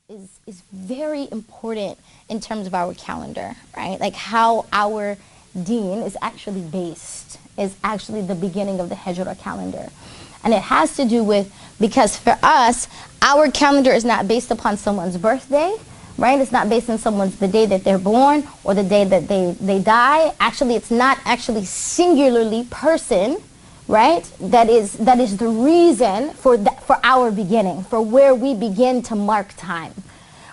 is very important in terms of our calendar, right? Like how our deen is actually based, is actually the beginning of the Hijrah calendar. And it has to do with, because for us, our calendar is not based upon someone's birthday, right? It's not based on the day that they're born or the day that they die. Actually, it's not actually singularly person, right? That is the reason for our beginning, for where we begin to mark time.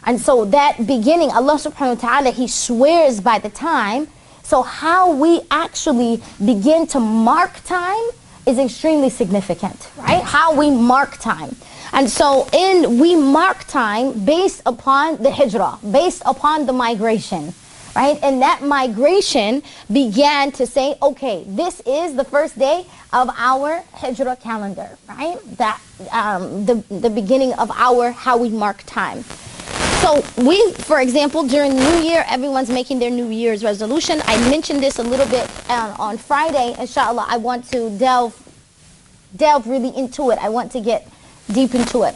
And so that beginning, Allah subhanahu wa ta'ala, He swears by the time. So how we actually begin to mark time is extremely significant, right? How we mark time. And so we mark time based upon the hijrah, based upon the migration, right? And that migration began to say, okay, this is the first day of our hijrah calendar, right? That the beginning of how we mark time. So for example, during New Year, everyone's making their New Year's resolution. I mentioned this a little bit on Friday. Inshallah, I want to delve really into it. I want to get deep into it.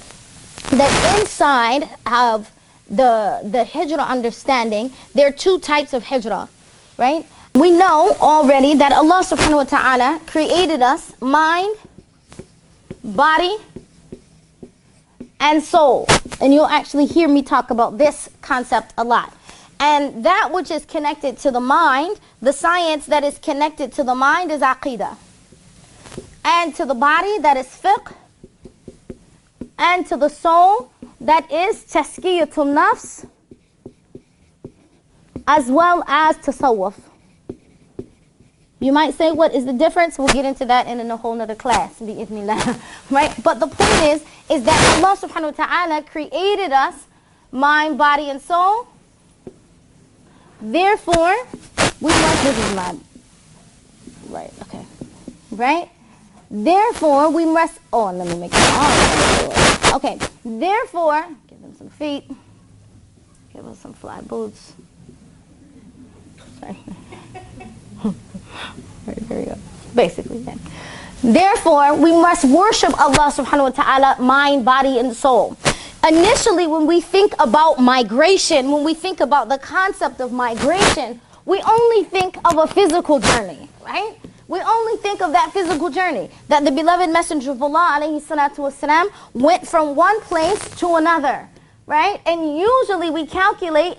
That inside of the hijrah understanding, there are two types of hijrah, right? We know already that Allah subhanahu wa ta'ala created us mind, body, and soul. And you'll actually hear me talk about this concept a lot. And that which is connected to the mind, the science that is connected to the mind is aqidah. And to the body, that is fiqh. And to the soul, that is tazkiyatul nafs, as well as tasawwuf. You might say, what is the difference? We'll get into that in a whole nother class, bi'idhnillah, right? But the point is that Allah subhanahu wa ta'ala created us, mind, body, and soul. Therefore, we must, this is my, right, okay, right? Therefore, we must, let me make it on. Okay, therefore, give them some feet, give us some fly boots. Sorry. Right, there we go. Basically, then. Therefore, we must worship Allah subhanahu wa ta'ala, mind, body, and soul. Initially, when we think about migration, when we think about the concept of migration, we only think of a physical journey, right? We only think of that physical journey, that the beloved Messenger of Allah, alayhi salatu wasalam, went from one place to another. Right? And usually we calculate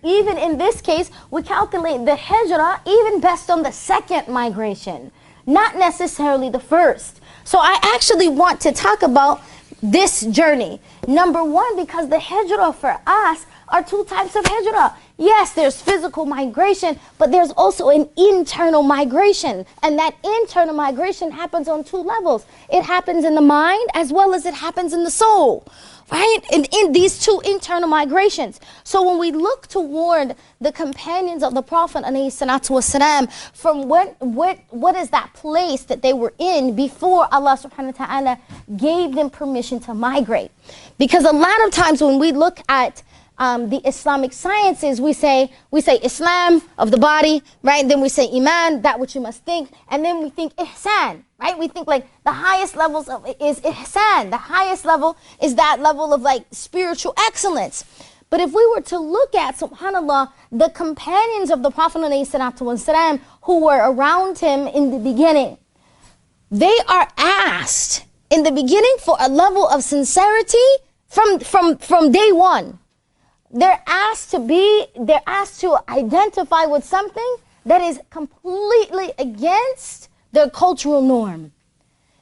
even in this case, we calculate the hijrah even based on the second migration, not necessarily the first. So I actually want to talk about this journey. Number one, because the hijrah for us are two types of hijrah. Yes, there's physical migration, but there's also an internal migration. And that internal migration happens on two levels. It happens in the mind as well as it happens in the soul. Right? And in these two internal migrations. So when we look toward the companions of the Prophet ﷺ, from what is that place that they were in before Allah subhanahu wa ta'ala gave them permission to migrate? Because a lot of times when we look at the Islamic sciences, we say Islam of the body, right? Then we say Iman, that which you must think, and then we think Ihsan, right? We think like the highest levels of it is Ihsan. The highest level is that level of like spiritual excellence. But if we were to look at, subhanAllah, the companions of the Prophet ﷺ who were around him in the beginning, they are asked in the beginning for a level of sincerity from day one. They're asked to identify with something that is completely against their cultural norm.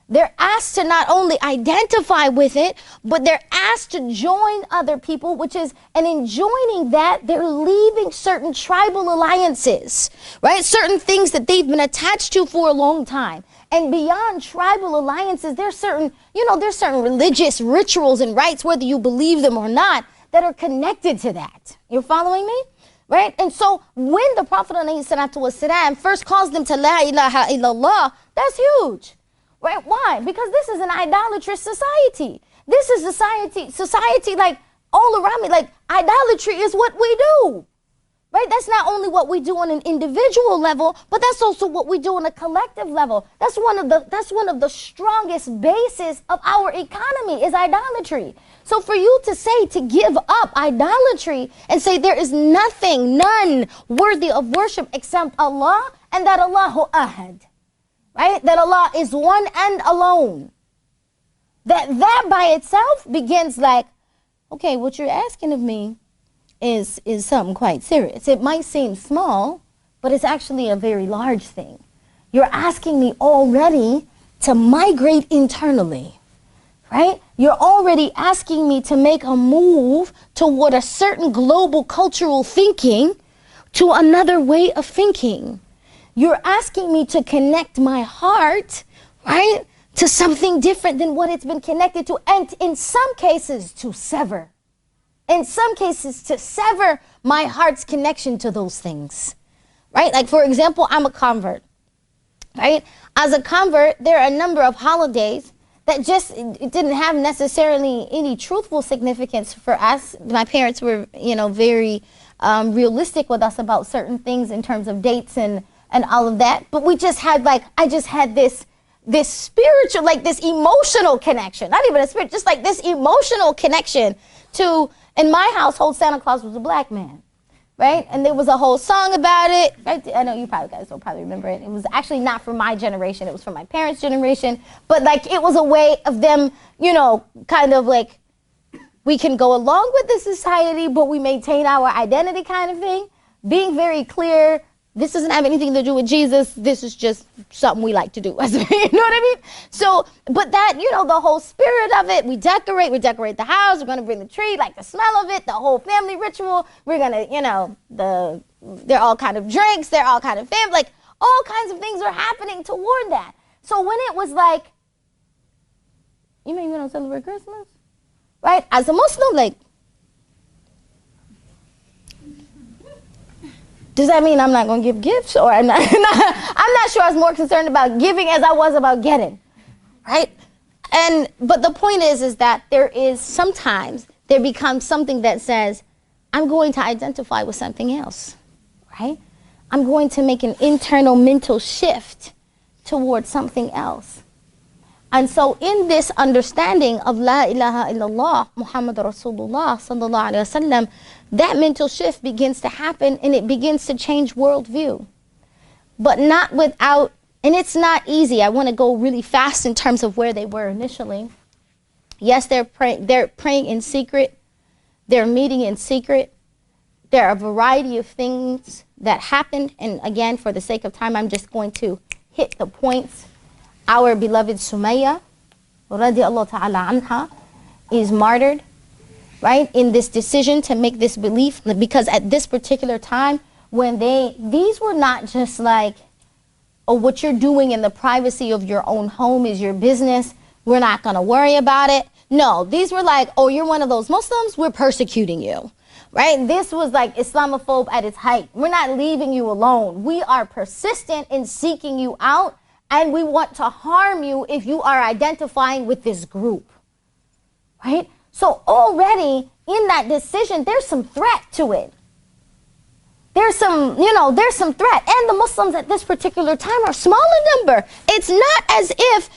They're asked to not only identify with it, but they're asked to join other people, and in joining that, they're leaving certain tribal alliances, right? Certain things that they've been attached to for a long time. And beyond tribal alliances, there's certain religious rituals and rites, whether you believe them or not, that are connected to that. You're following me? Right? And so when the Prophet ﷺ first calls them to La ilaha illallah, that's huge. Right? Why? Because this is an idolatrous society. This is society like all around me. Like idolatry is what we do. Right? That's not only what we do on an individual level, but that's also what we do on a collective level. That's one of the strongest bases of our economy is idolatry. So for you to say, to give up idolatry and say there is none worthy of worship except Allah, and that Allahu Ahad, right? That Allah is one and alone. That by itself begins like, okay, what you're asking of me is something quite serious. It might seem small, but it's actually a very large thing. You're asking me already to migrate internally, right? You're already asking me to make a move toward a certain global cultural thinking to another way of thinking. You're asking me to connect my heart, right, to something different than what it's been connected to, and in some cases to sever. In some cases to sever my heart's connection to those things, right? Like, for example, I'm a convert, right? As a convert, there are a number of holidays that just it didn't have necessarily any truthful significance for us. My parents were, very realistic with us about certain things in terms of dates and all of that. But we just had I just had this spiritual, this emotional connection, not even a spirit, just like this emotional connection to, in my household, Santa Claus was a black man, right? And there was a whole song about it, right? I know you guys will probably remember it. It was actually not from my generation. It was from my parents' generation. But it was a way of them, kind of we can go along with the society, but we maintain our identity kind of thing. Being very clear, this doesn't have anything to do with Jesus. This is just something we like to do. You know what I mean? So, but that, the whole spirit of it, we decorate the house. We're going to bring the tree, the smell of it, the whole family ritual. We're going to, they're all kind of drinks. They're all kind of family. All kinds of things are happening toward that. So when it was you mean we don't celebrate Christmas? Right? As a Muslim, does that mean I'm not going to give gifts? Or I'm not sure I was more concerned about giving as I was about getting, right? But the point is that sometimes there becomes something that says, I'm going to identify with something else, right? I'm going to make an internal mental shift towards something else. And so in this understanding of La ilaha illallah, Muhammad Rasulullah sallallahu alaihi wasallam, that mental shift begins to happen and it begins to change worldview. But not without, and it's not easy. I want to go really fast in terms of where they were initially. Yes, they're praying in secret. They're meeting in secret. There are a variety of things that happened. And again, for the sake of time, I'm just going to hit the points. Our beloved Sumayya, radiallahu ta'ala anha, is martyred, right, in this decision to make this belief, because at this particular time, when these were not just what you're doing in the privacy of your own home is your business, we're not going to worry about it. No, these were you're one of those Muslims, we're persecuting you, right? This was Islamophobe at its height. We're not leaving you alone. We are persistent in seeking you out, and we want to harm you if you are identifying with this group, right? So already in that decision, there's some threat to it. There's some threat. And the Muslims at this particular time are small in number. It's not as if,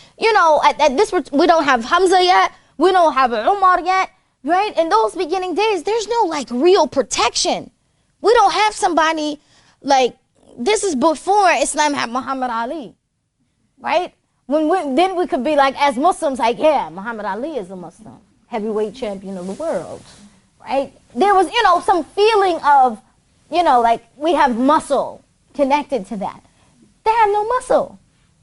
at this, we don't have Hamza yet. We don't have Umar yet, right? In those beginning days, there's no real protection. We don't have somebody this is before Islam had Muhammad Ali, right? Then we could be as Muslims, yeah, Muhammad Ali is a Muslim, heavyweight champion of the world, right? There was, some feeling of, we have muscle connected to that. They have no muscle.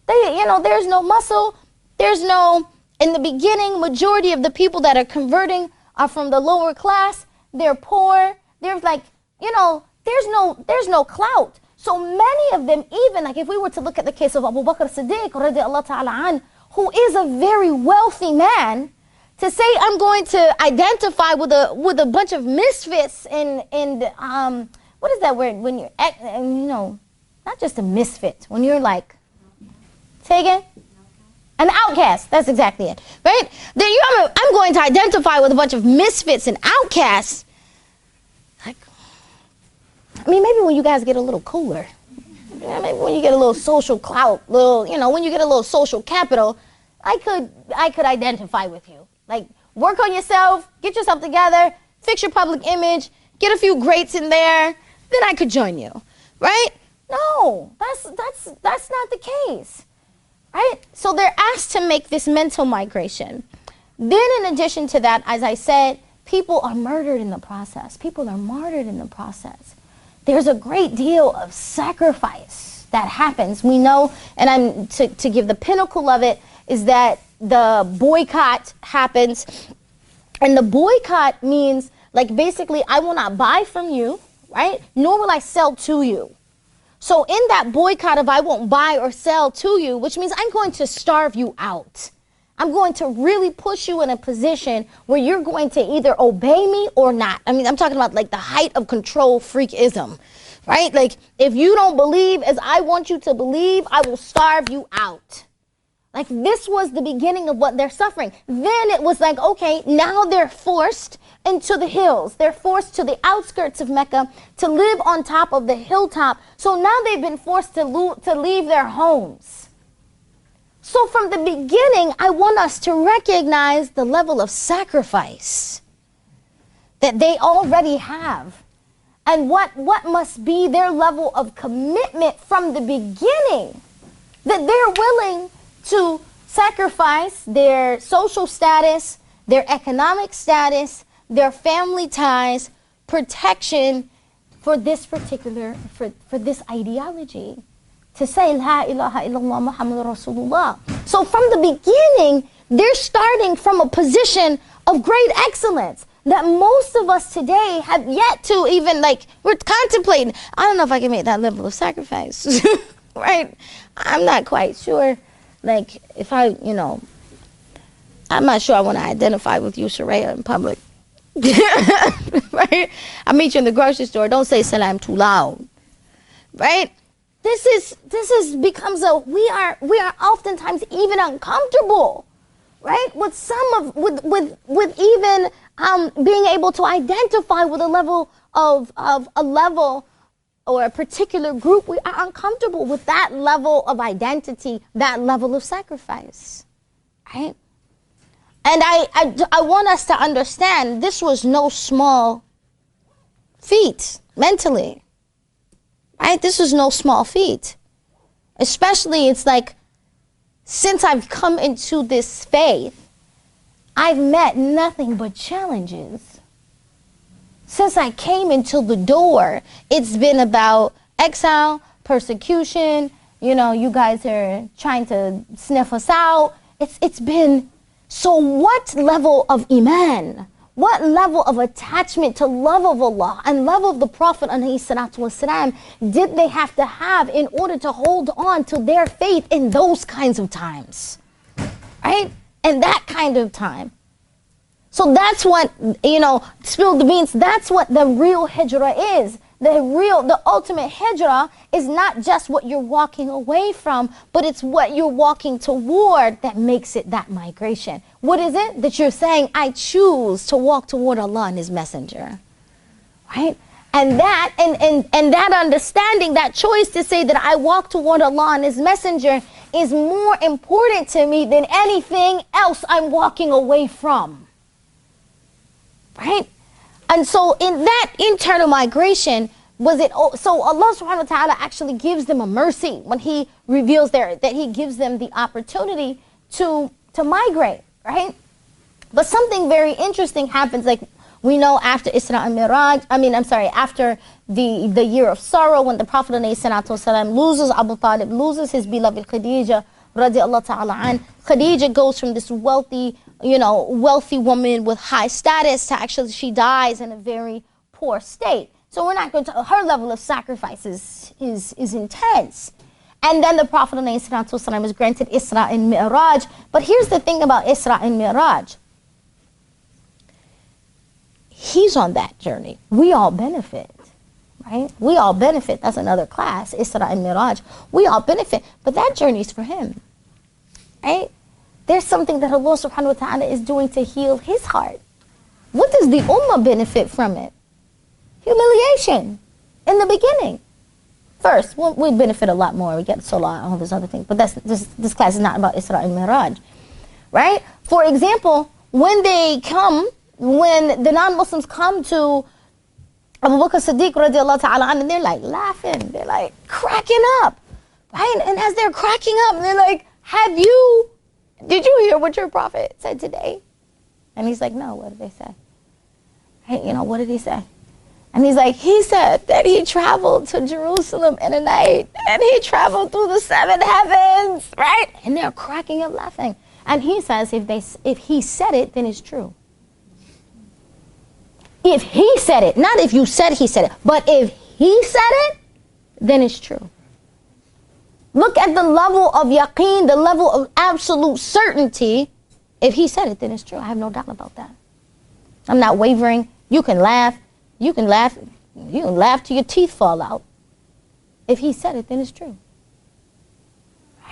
There's no muscle. In the beginning, majority of the people that are converting are from the lower class. They're poor. There's there's no clout. So many of them, even if we were to look at the case of Abu Bakr Siddiq, radiallahu ta'ala an, who is a very wealthy man, to say I'm going to identify with a bunch of misfits and what is that word when you're not just a misfit, when you're say again? An outcast. That's exactly it, right? Then I'm going to identify with a bunch of misfits and outcasts. Maybe when you guys get a little cooler, maybe when you get a little social clout, when you get a little social capital, I could identify with you. work on yourself, get yourself together, fix your public image, get a few greats in there, then I could join you, right? No, that's not the case, right? So they're asked to make this mental migration. Then in addition to that, as I said, people are murdered in the process. People are martyred in the process. There's a great deal of sacrifice that happens. We know, and I'm to give the pinnacle of it, is that the boycott happens. And the boycott means, like, basically, I will not buy from you, right? Nor will I sell to you. So in that boycott of I won't buy or sell to you, which means I'm going to starve you out. I'm going to really push you in a position where you're going to either obey me or not. I mean, I'm talking about like the height of control freakism, right? Like, if you don't believe as I want you to believe, I will starve you out. Like, this was the beginning of what they're suffering. Then it was like, okay, now they're forced into the hills. They're forced to the outskirts of Mecca to live on top of the hilltop. So now they've been forced to leave their homes. So from the beginning, I want us to recognize the level of sacrifice that they already have. And what must be their level of commitment from the beginning, that they're willing to sacrifice their social status, their economic status, their family ties, protection for this particular, for this ideology. To say, La ilaha illallah Muhammad Rasulullah. So from the beginning, they're starting from a position of great excellence that most of us today have yet to even, like, we're contemplating. I don't know if I can make that level of sacrifice, right? I'm not quite sure, like, if I'm not sure I want to identify with you, Sharia, in public. Right? I meet you in the grocery store, don't say salam too loud, right? This becomes we are oftentimes even uncomfortable, right? With even being able to identify with a level of a level or a particular group. We are uncomfortable with that level of identity, that level of sacrifice, right? And I want us to understand this was no small feat mentally. Right? This is no small feat. Especially, it's like, since I've come into this faith, I've met nothing but challenges. Since I came into the door, it's been about exile, persecution, you guys are trying to sniff us out. It's been, so what level of iman, what level of attachment to love of Allah and love of the Prophet ﷺ did they have to have in order to hold on to their faith in those kinds of times, right? In that kind of time. So that's what, spill the beans, that's what the real hijrah is. The ultimate hijrah is not just what you're walking away from, but it's what you're walking toward that makes it that migration. What is it? That you're saying, I choose to walk toward Allah and His Messenger, right? And that, and that understanding, that choice to say that I walk toward Allah and His Messenger is more important to me than anything else I'm walking away from, right? And so in that internal migration, so Allah subhanahu wa ta'ala actually gives them a mercy when He reveals that He gives them the opportunity to migrate, right? But something very interesting happens, like we know after Isra and Miraj, after the year of sorrow, when the Prophet ﷺ loses Abu Talib, loses his beloved Khadija, radiallahu ta'ala an. Khadija goes from this wealthy woman with high status to actually she dies in a very poor state. So we're not going to, her level of sacrifice is intense. And then the Prophet ﷺ was granted Isra and Mi'raj. But here's the thing about Isra and Mi'raj. He's on that journey. We all benefit, right? We all benefit. That's another class, Isra and Mi'raj. We all benefit, but that journey's for him, right? There's something that Allah subhanahu wa ta'ala is doing to heal his heart. What does the ummah benefit from it? Humiliation in the beginning. First, we benefit a lot more. We get salah and all those other things. But this class is not about Isra and Miraj, right? For example, when the non-Muslims come to Abu Bakr Siddiq radiallahu ta'ala anhu, and they're like laughing, they're like cracking up, right? And as they're cracking up, they're like, did you hear what your prophet said today? And he's like, no, what did they say? Hey, what did he say? And he's like, he said that he traveled to Jerusalem in a night, and he traveled through the 7 heavens, right? And they're cracking up laughing. And he says, if he said it, then it's true. If he said it, not if you said he said it, but if he said it, then it's true. Look at the level of yaqeen, the level of absolute certainty. If he said it, then it's true. I have no doubt about that. I'm not wavering. You can laugh. You can laugh till your teeth fall out. If he said it, then it's true.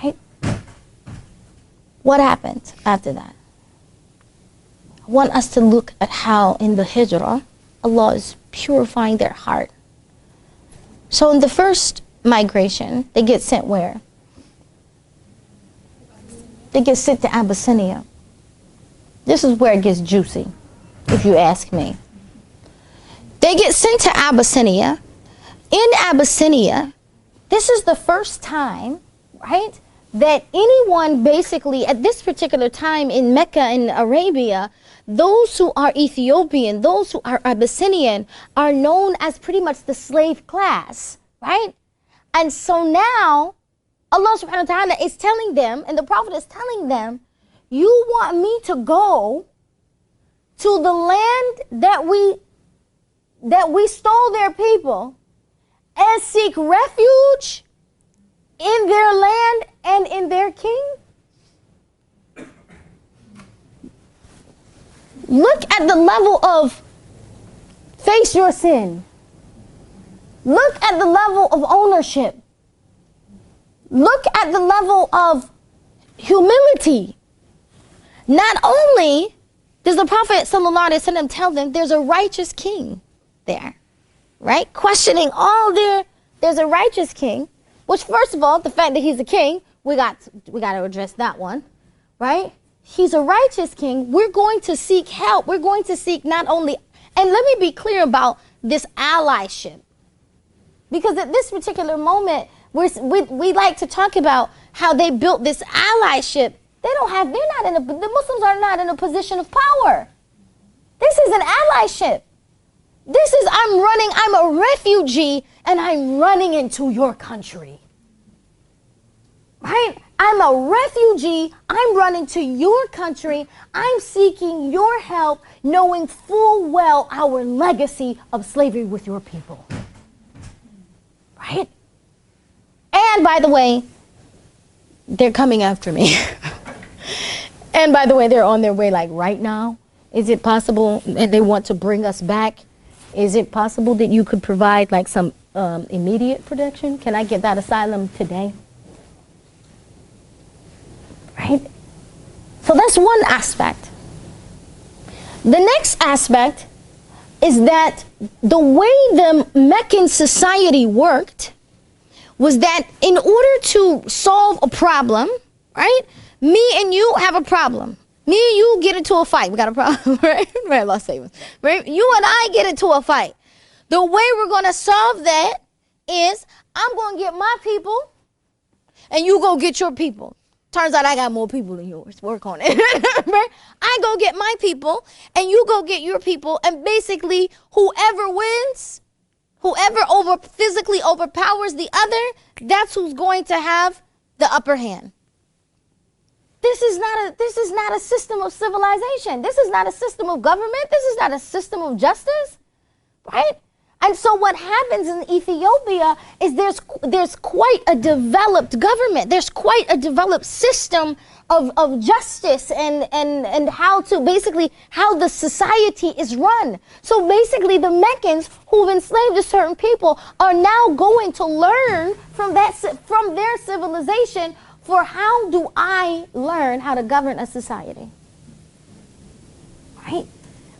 Right? What happened after that? I want us to look at how in the hijrah, Allah is purifying their heart. So in the first migration, they get sent where? They get sent to Abyssinia. This is where it gets juicy, if you ask me. They get sent to Abyssinia. In Abyssinia, this is the first time, right, that anyone basically, at this particular time in Mecca and Arabia, those who are Ethiopian, those who are Abyssinian, are known as pretty much the slave class, right? And so now, Allah subhanahu wa ta'ala is telling them, and the Prophet is telling them, you want me to go to the land that we stole their people and seek refuge in their land and in their king? Look at the level of face your sin. Look at the level of ownership. Look at the level of humility. Not only does the Prophet ﷺ tell them there's a righteous king there, right? Questioning there's a righteous king, which first of all, the fact that he's a king, we got to address that one, right? He's a righteous king. We're going to seek help. We're going to seek not only, and let me be clear about this allyship. Because at this particular moment, we like to talk about how they built this allyship. The Muslims are not in a position of power. This is an allyship. This is, I'm a refugee, and I'm running into your country. Right? I'm a refugee, I'm running to your country, I'm seeking your help, knowing full well our legacy of slavery with your people. Right? And by the way, they're coming after me. And by the way, they're on their way like right now. Is it possible, and they want to bring us back, is it possible that you could provide like some immediate protection? Can I get that asylum today? Right? So that's one aspect. The next aspect is that the way the Meccan society worked was that in order to solve a problem, right? Me and you have a problem. Me and you get into a fight. We got a problem, right? Right, Allah save us. Right? You and I get into a fight. The way we're going to solve that is I'm going to get my people and you go get your people. Turns out I got more people than yours. Work on it. Right? I go get my people and you go get your people, and basically whoever wins, whoever physically overpowers the other, that's who's going to have the upper hand. This is not a system of civilization. This is not a system of government. This is not a system of justice. Right? And so what happens in Ethiopia is there's quite a developed government. There's quite a developed system of justice and how the society is run. So basically the Meccans who've enslaved a certain people are now going to learn from their civilization for how do I learn how to govern a society. Right?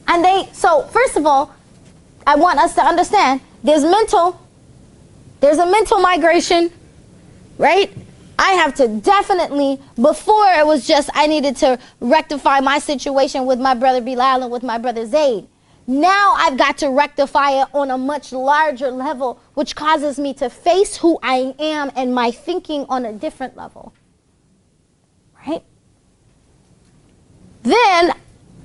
And so first of all, I want us to understand there's a mental migration, right? I have to definitely, before it was just I needed to rectify my situation with my brother Bilal and with my brother Zayd. Now I've got to rectify it on a much larger level, which causes me to face who I am and my thinking on a different level. Right? Then,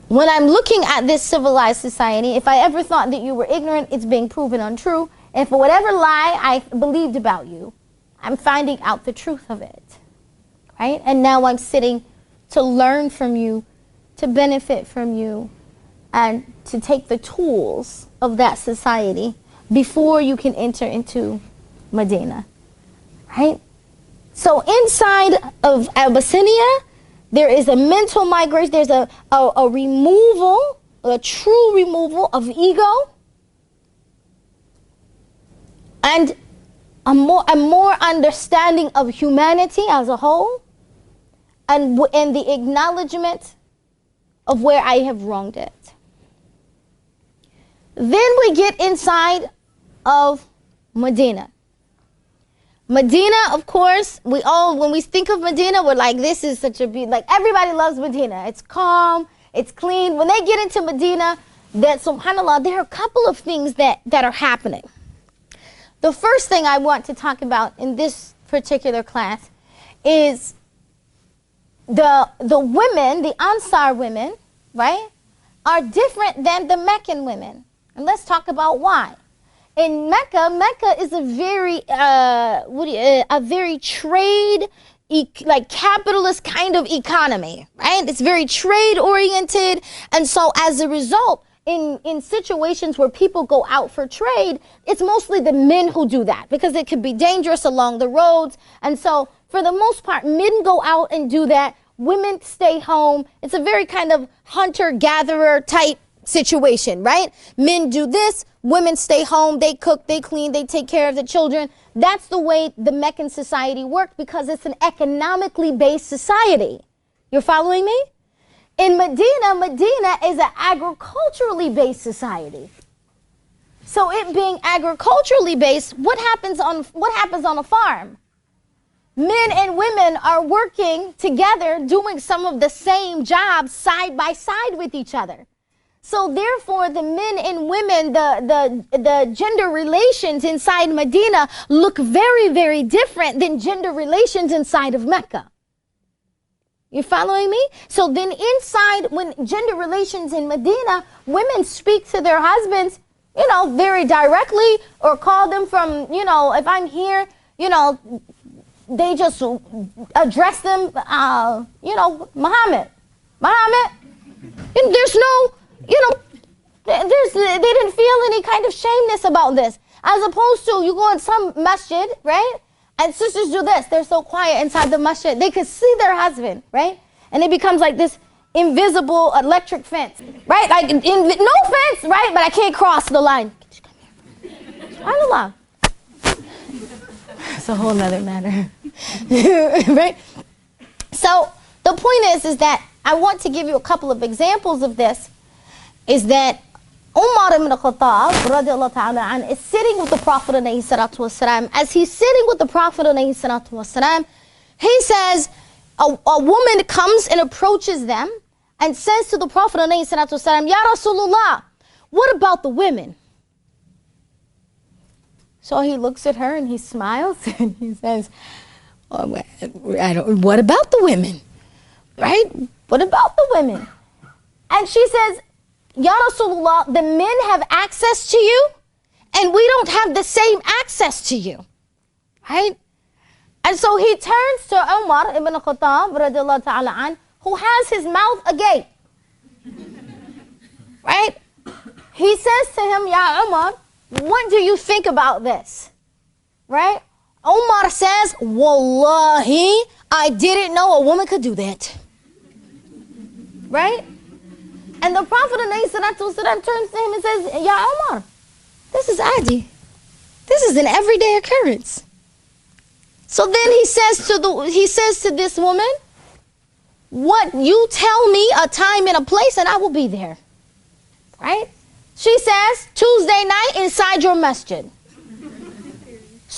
when I'm looking at this civilized society, if I ever thought that you were ignorant, it's being proven untrue. And for whatever lie I believed about you, I'm finding out the truth of it. Right? And now I'm sitting to learn from you, to benefit from you, and to take the tools of that society before you can enter into Medina. Right? So inside of Abyssinia, there is a mental migration, there's a removal, a true removal of ego, and a more understanding of humanity as a whole, and the acknowledgement of where I have wronged it. Then we get inside of Medina. Medina, of course, when we think of Medina, we're like, this is such a beautiful, like everybody loves Medina. It's calm, it's clean. When they get into Medina, that subhanAllah, there are a couple of things that are happening. The first thing I want to talk about in this particular class is the women, the Ansar women, right, are different than the Meccan women. And let's talk about why. In Mecca is a very trade, like capitalist kind of economy, right? It's very trade oriented. And so as a result, in situations where people go out for trade, it's mostly the men who do that because it could be dangerous along the roads. And so for the most part, men go out and do that. Women stay home. It's a very kind of hunter-gatherer type situation, right? Men do this, women stay home, they cook, they clean, they take care of the children. That's the way the Meccan society worked because it's an economically based society. You're following me? In Medina is an agriculturally based society. So it being agriculturally based, what happens on a farm? Men and women are working together, doing some of the same jobs side by side with each other. So therefore, the men and women, the gender relations inside Medina look very, very different than gender relations inside of Mecca. You following me? So then inside, when gender relations in Medina, women speak to their husbands, very directly, or call them from, if I'm here, they just address them, Muhammad. And there's no, they didn't feel any kind of shameness about this. As opposed to, you go in some masjid, right? And sisters do this. They're so quiet inside the masjid. They could see their husband, right? And it becomes like this invisible electric fence, right? Like, no fence, right? But I can't cross the line. Come here. SubhanAllah. It's a whole nother matter. Right? So the point is that I want to give you a couple of examples of this, is that Umar ibn Khattab radiallahu ta'ala an, is sitting with the Prophet alayhi salatu wasalam. As he's sitting with the Prophet alayhi salatu wasalam, he says, a woman comes and approaches them and says to the Prophet alayhi salatu wasalam, Ya Rasulullah, what about the women? So he looks at her and he smiles and he says, what about the women? Right? What about the women? And she says, Ya Rasulullah, the men have access to you and we don't have the same access to you. Right? And so he turns to Umar ibn Khattab radiallahu ta'ala an, who has his mouth agape. Right? He says to him, Ya Umar, what do you think about this? Right? Umar says, Wallahi, I didn't know a woman could do that. Right? And the Prophet ﷺ turns to him and says, Ya Umar, this is adi. This is an everyday occurrence. So then he says to this woman, what, you tell me a time and a place and I will be there. Right? She says, Tuesday night inside your masjid.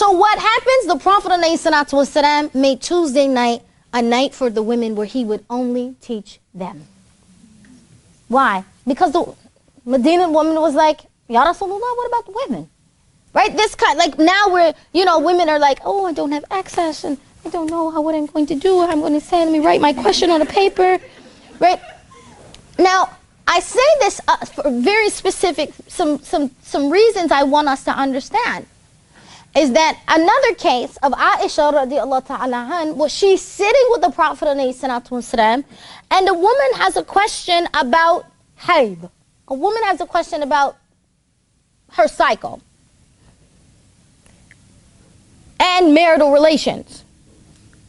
So what happens? The Prophet ﷺ made Tuesday night a night for the women where he would only teach them. Why? Because the Medina woman was like, Ya Rasulullah, what about the women? Right? This kind, like now we're, women are like, oh, I don't have access and I don't know what I'm going to do, what I'm going to say. Let me write my question on a paper. Right? Now, I say this for very specific, some reasons I want us to understand. Is that another case of Ieasha radiallahu ta'ala anha, was she's sitting with the Prophet ﷺ, and a woman has a question about hayd. A woman has a question about her cycle and marital relations.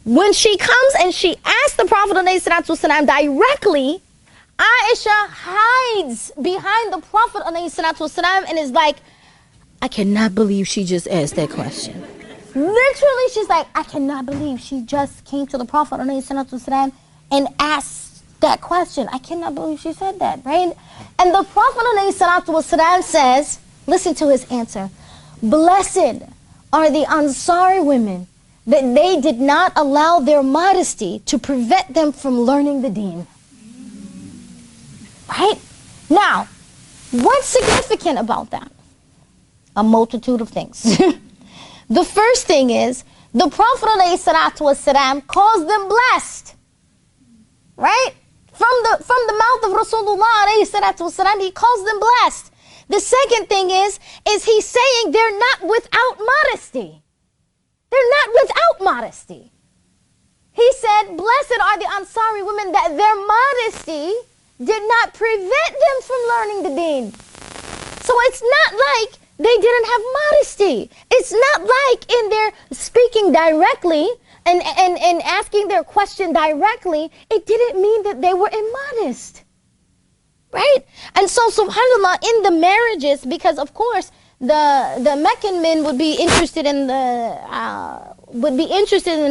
When she comes and she asks the Prophet ﷺ directly, Ieasha hides behind the Prophet ﷺ and is like, I cannot believe she just asked that question. Literally, she's like, I cannot believe she just came to the Prophet ﷺ and asked that question. I cannot believe she said that, right? And the Prophet ﷺ says, listen to his answer. Blessed are the Ansari women that they did not allow their modesty to prevent them from learning the deen. Right? Now, what's significant about that? A multitude of things. The first thing is, the Prophet ﷺ calls them blessed. Right? From the mouth of Rasulullah ﷺ, he calls them blessed. The second thing is he's saying they're not without modesty. They're not without modesty. He said, blessed are the Ansari women that their modesty did not prevent them from learning the deen. So it's not like they didn't have modesty. It's not like in their speaking directly and asking their question directly, it didn't mean that they were immodest. Right? And so, subhanAllah, in the marriages, because of course, the Meccan men would be interested in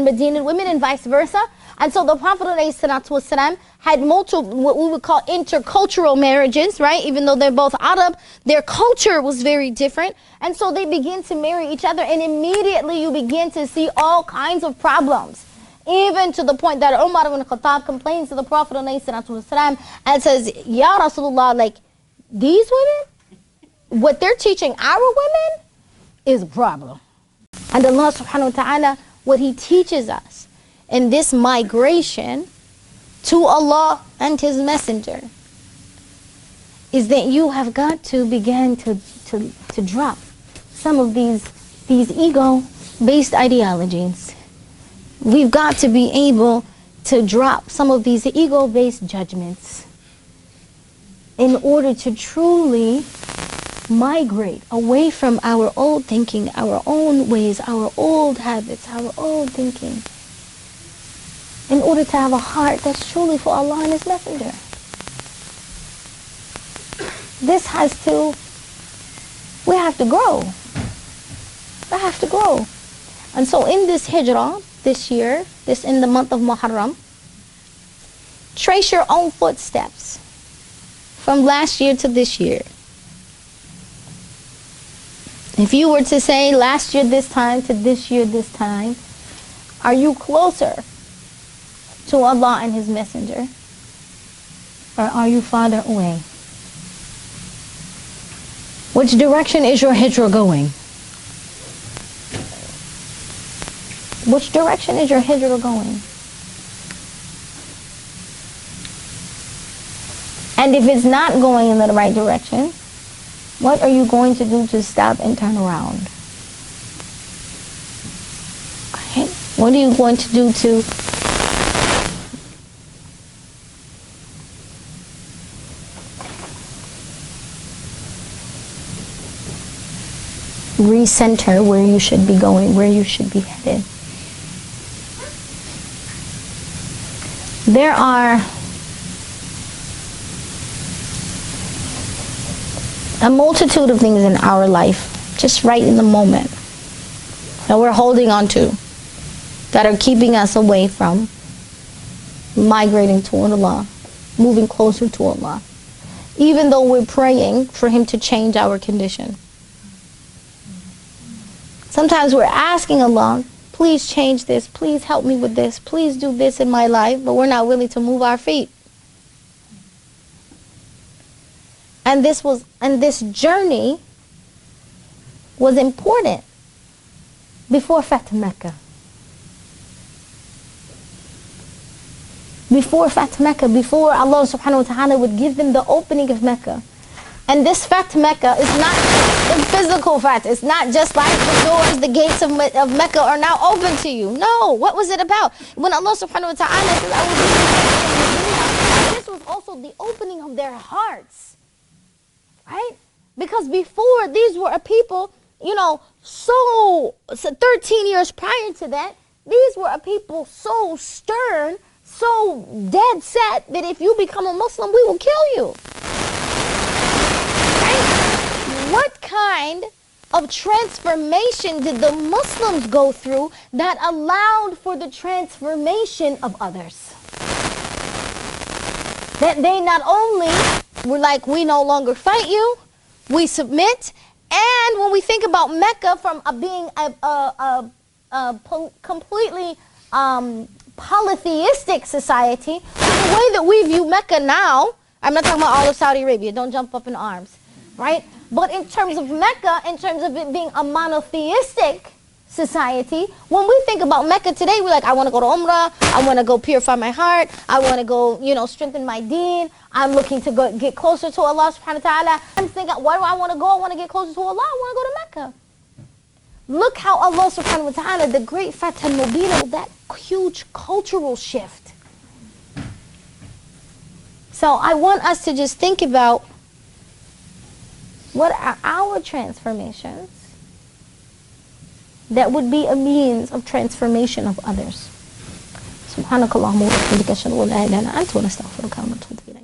Medina women and vice versa. And so the Prophet ﷺ had multiple, what we would call intercultural marriages, right? Even though they're both Arab, their culture was very different. And so they begin to marry each other, and immediately you begin to see all kinds of problems. Even to the point that Umar ibn Khattab complains to the Prophet ﷺ and says, Ya Rasulullah, like, these women, what they're teaching our women is a problem. And Allah subhanahu wa ta'ala, what he teaches us in this migration to Allah and his messenger is that you have got to begin to drop some of these ego-based ideologies. We've got to be able to drop some of these ego-based judgments in order to truly migrate away from our old thinking, our own ways, our old habits, our old thinking, in order to have a heart that's truly for Allah and his messenger. We have to grow. We have to grow. And so in this hijrah, this year, in the month of Muharram, trace your own footsteps from last year to this year. If you were to say last year this time to this year this time, are you closer to Allah and his messenger, or are you farther away? Which direction is your hijrah going? Which direction is your hijrah going? And if it's not going in the right direction, what are you going to do to stop and turn around? Okay. What are you going to do to recenter where you should be going, where you should be headed? There are a multitude of things in our life, just right in the moment, that we're holding on to, that are keeping us away from migrating toward Allah, moving closer to Allah, even though we're praying for him to change our condition. Sometimes we're asking Allah, please change this, please help me with this, please do this in my life, but we're not willing to move our feet. And this journey was important before Fath Mecca. Before Fath Mecca, before Allah subhanahu wa ta'ala would give them the opening of Mecca. And this Fath Mecca is not a physical fact. It's not just like the doors, the gates of Mecca are now open to you. No, what was it about? When Allah subhanahu wa ta'ala says, I will give you Medina, this was also the opening of their hearts. Right? Because before, these were a people, so 13 years prior to that, these were a people so stern, so dead set, that if you become a Muslim, we will kill you. Right? What kind of transformation did the Muslims go through that allowed for the transformation of others? That they not only were like, we no longer fight you, we submit. And when we think about Mecca from being a completely polytheistic society, the way that we view Mecca now, I'm not talking about all of Saudi Arabia, don't jump up in arms, right? But in terms of Mecca, in terms of it being a monotheistic society, when we think about Mecca today, we're like, I want to go to Umrah, I want to go purify my heart, I want to go, strengthen my deen, I'm looking to get closer to Allah subhanahu wa ta'ala. I'm thinking, why do I want to go? I want to get closer to Allah, I want to go to Mecca. Look how Allah subhanahu wa ta'ala, the great Fath al-Mubin, that huge cultural shift. So I want us to just think about what are our transformations that would be a means of transformation of others. Subhanakallahumma wa bihamdika ashhadu an la ilaha illa anta astaghfiruka wa atubu ilayk.